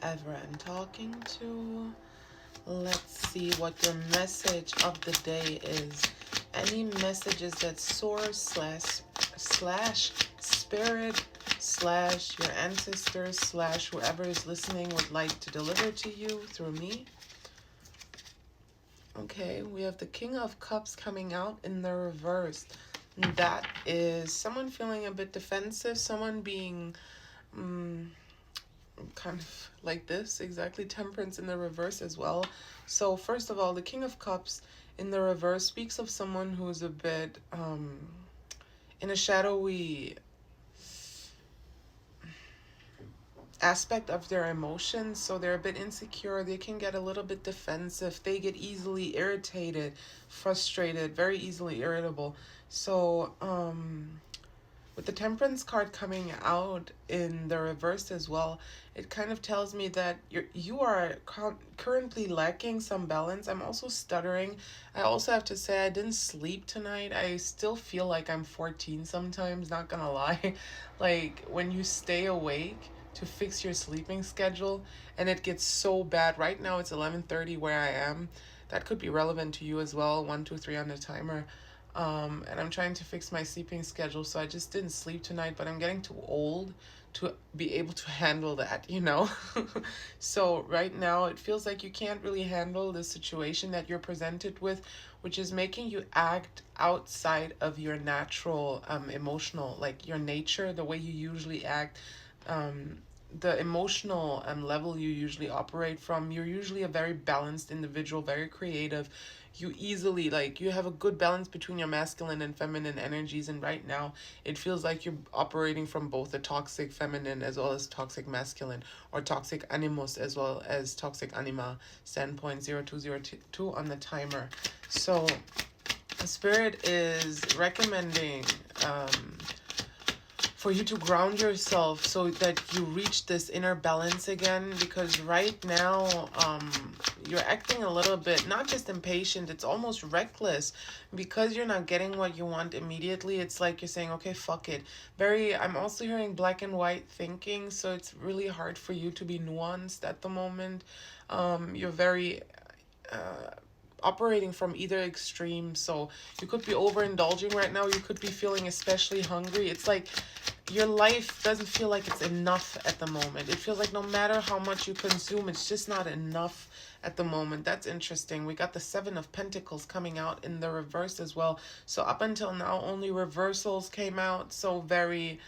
whoever I'm talking to. Let's see what your message of the day is. Any messages that source slash spirit slash your ancestors slash whoever is listening would like to deliver to you through me. Okay, we have the King of Cups coming out in the reverse. That is someone feeling a bit defensive, someone being kind of like this, exactly. Temperance in the reverse as well. So first of all, the King of Cups in the reverse speaks of someone who's a bit in a shadowy aspect of their emotions, so they're a bit insecure, they can get a little bit defensive, they get easily irritated, frustrated, very easily irritable. So with the Temperance card coming out in the reverse as well, it kind of tells me that you are currently lacking some balance. I'm also stuttering. I also have to say I didn't sleep tonight. I still feel like I'm 14 sometimes, not gonna lie. Like when you stay awake to fix your sleeping schedule and it gets so bad. Right now it's 11:30 where I am. That could be relevant to you as well. 1, 2, 3 on the timer. And I'm trying to fix my sleeping schedule, so I just didn't sleep tonight, but I'm getting too old to be able to handle that, you know? So right now it feels like you can't really handle the situation that you're presented with, which is making you act outside of your natural emotional, like your nature, the way you usually act, the emotional level you usually operate from. You're usually a very balanced individual, very creative. You easily, like, you have a good balance between your masculine and feminine energies, and right now it feels like you're operating from both the toxic feminine as well as toxic masculine, or toxic animus as well as toxic anima standpoint. 0202 on the timer. So Spirit is recommending for you to ground yourself so that you reach this inner balance again, because right now you're acting a little bit not just impatient, it's almost reckless, because you're not getting what you want immediately. It's like you're saying, okay, fuck it. I'm also hearing black and white thinking, so it's really hard for you to be nuanced at the moment. You're very operating from either extreme, so you could be overindulging right now, you could be feeling especially hungry. It's like your life doesn't feel like it's enough at the moment. It feels like no matter how much you consume, it's just not enough at the moment. That's interesting. We got the Seven of Pentacles coming out in the reverse as well. So up until now, only reversals came out. So very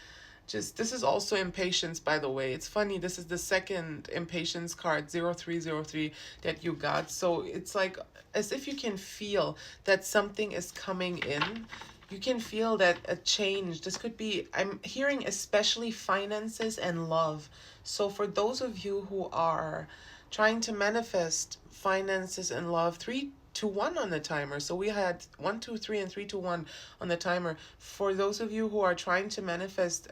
just, this is also impatience, by the way. It's funny, this is the second impatience card, 0303, that you got. So it's like as if you can feel that something is coming in. You can feel that a change. This could be, I'm hearing especially finances and love. So for those of you who are trying to manifest finances and love, 3 to 1 on the timer. So we had 1, 2, 3, and 3 to 1 on the timer. For those of you who are trying to manifest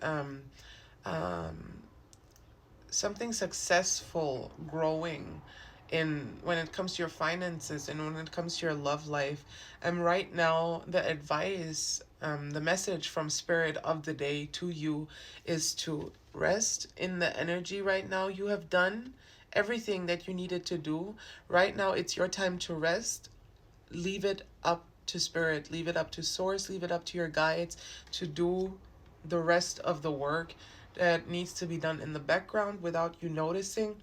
something successful, growing in when it comes to your finances and when it comes to your love life, and right now the advice, the message from Spirit of the day to you is to rest in the energy right now. You have done everything that you needed to do. Right now it's your time to rest. Leave it up to Spirit, leave it up to Source, leave it up to your guides to do the rest of the work that needs to be done in the background without you noticing.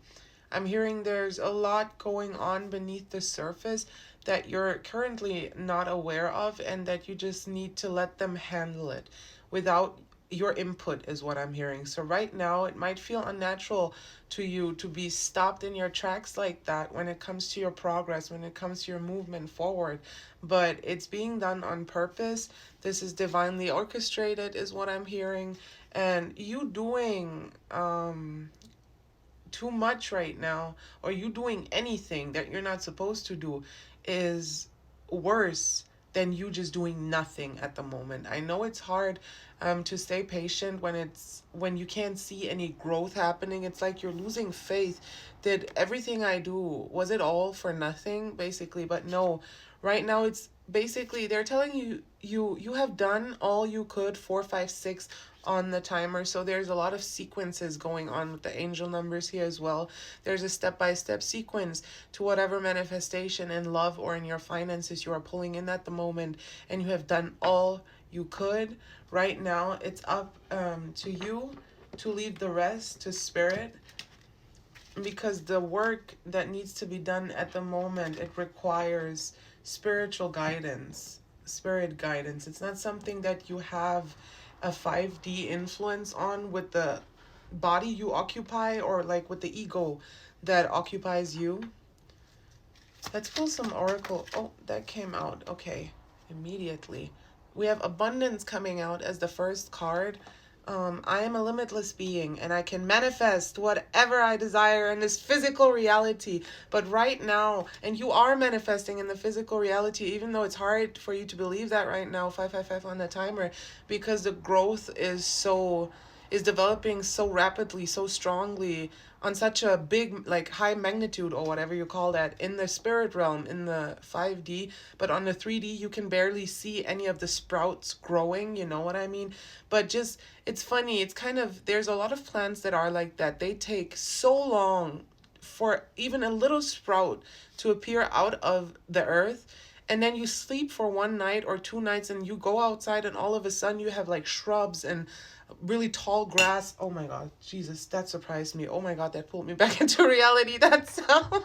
I'm hearing there's a lot going on beneath the surface that you're currently not aware of, and that you just need to let them handle it without your input, is what I'm hearing. So right now it might feel unnatural to you to be stopped in your tracks like that when it comes to your progress, when it comes to your movement forward, but it's being done on purpose. This is divinely orchestrated, is what I'm hearing. And you doing too much right now, or you doing anything that you're not supposed to do, is worse than you just doing nothing at the moment. I know it's hard to stay patient when you can't see any growth happening. It's like you're losing faith. Did everything I do, was it all for nothing, basically? But no, right now it's basically they're telling you you have done all you could, 4, 5, 6 on the timer. So there's a lot of sequences going on with the angel numbers here as well. There's a step-by-step sequence to whatever manifestation in love or in your finances you are pulling in at the moment, and you have done all you could. Right now it's up to you to leave the rest to spirit, because the work that needs to be done at the moment, it requires spiritual guidance, spirit guidance. It's not something that you have a 5D influence on with the body you occupy, or like with the ego that occupies you. Let's pull some oracle. Oh, that came out. Okay, immediately. We have abundance coming out as the first card. I am a limitless being and I can manifest whatever I desire in this physical reality. But right now, and you are manifesting in the physical reality, even though it's hard for you to believe that right now, 555 on the timer, because the growth is developing so rapidly, so strongly, on such a big, like, high magnitude or whatever you call that in the spirit realm, in the 5D. But on the 3D you can barely see any of the sprouts growing, you know what I mean? But just, it's funny, it's kind of, there's a lot of plants that are like that. They take so long for even a little sprout to appear out of the earth, and then you sleep for one night or two nights and you go outside and all of a sudden you have like shrubs and really tall grass. Oh my god, Jesus, that surprised me. Oh my god, that pulled me back into reality, that sound.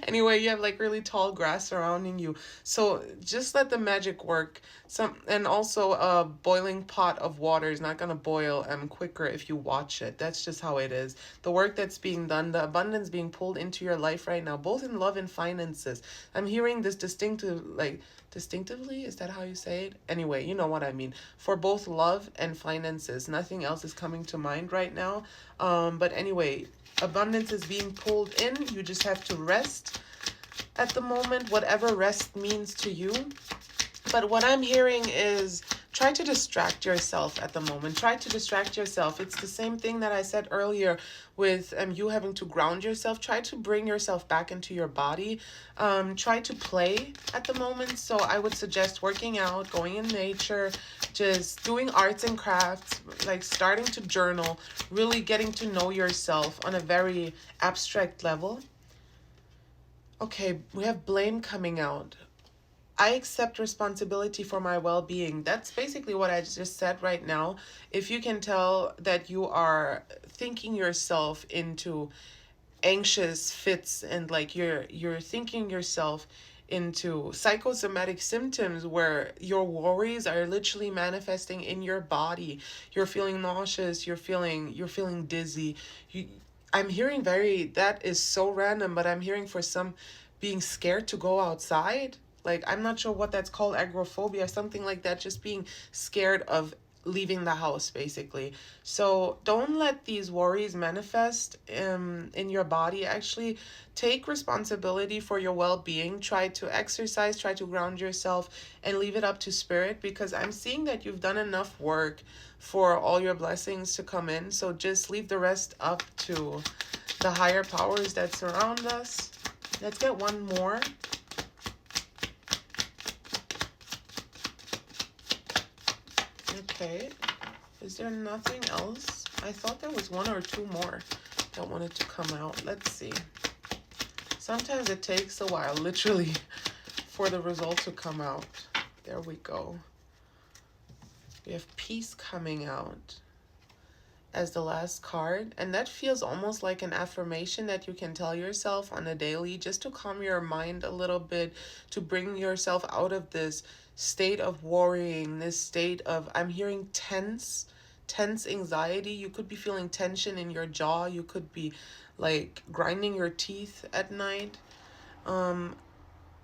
Anyway, you have like really tall grass surrounding you. So just let the magic work. And also a boiling pot of water is not gonna boil quicker if you watch it. That's just how it is. The work that's being done, the abundance being pulled into your life right now, both in love and finances. I'm hearing this distinctively, is that how you say it? Anyway, you know what I mean. For both love and finances. Nothing else is coming to mind right now. But anyway, abundance is being pulled in. You just have to rest at the moment, whatever rest means to you. But what I'm hearing is try to distract yourself at the moment. Try to distract yourself. It's the same thing that I said earlier with you having to ground yourself. Try to bring yourself back into your body. Try to play at the moment. So I would suggest working out, going in nature, just doing arts and crafts, like starting to journal, really getting to know yourself on a very abstract level. Okay, we have blame coming out. I accept responsibility for my well-being. That's basically what I just said right now. If you can tell that you are thinking yourself into anxious fits, and like you're thinking yourself into psychosomatic symptoms where your worries are literally manifesting in your body. You're feeling nauseous, you're feeling dizzy. I'm hearing that is so random, but I'm hearing for some being scared to go outside. Like, I'm not sure what that's called, agoraphobia, something like that, just being scared of leaving the house, basically. So don't let these worries manifest in your body. Actually, take responsibility for your well-being. Try to exercise, try to ground yourself, and leave it up to spirit, because I'm seeing that you've done enough work for all your blessings to come in. So just leave the rest up to the higher powers that surround us. Let's get one more. Okay, is there nothing else? I thought there was one or two more that wanted to come out. Let's see. Sometimes it takes a while, literally, for the result to come out. There we go. We have peace coming out as the last card, and that feels almost like an affirmation that you can tell yourself on a daily, just to calm your mind a little bit, to bring yourself out of this state of worrying, this state of, I'm hearing tense anxiety. You could be feeling tension in your jaw. You could be like grinding your teeth at night.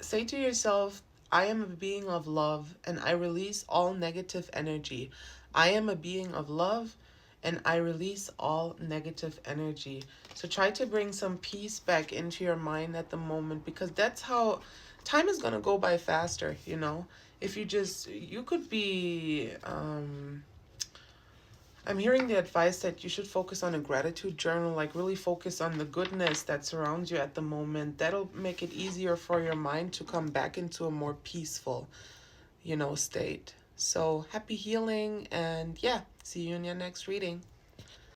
Say to yourself, I am a being of love and I release all negative energy. I am a being of love and I release all negative energy. So try to bring some peace back into your mind at the moment, because that's how time is going to go by faster, you know. If you could be, I'm hearing the advice that you should focus on a gratitude journal, like really focus on the goodness that surrounds you at the moment. That'll make it easier for your mind to come back into a more peaceful, state. So happy healing, and yeah, see you in your next reading.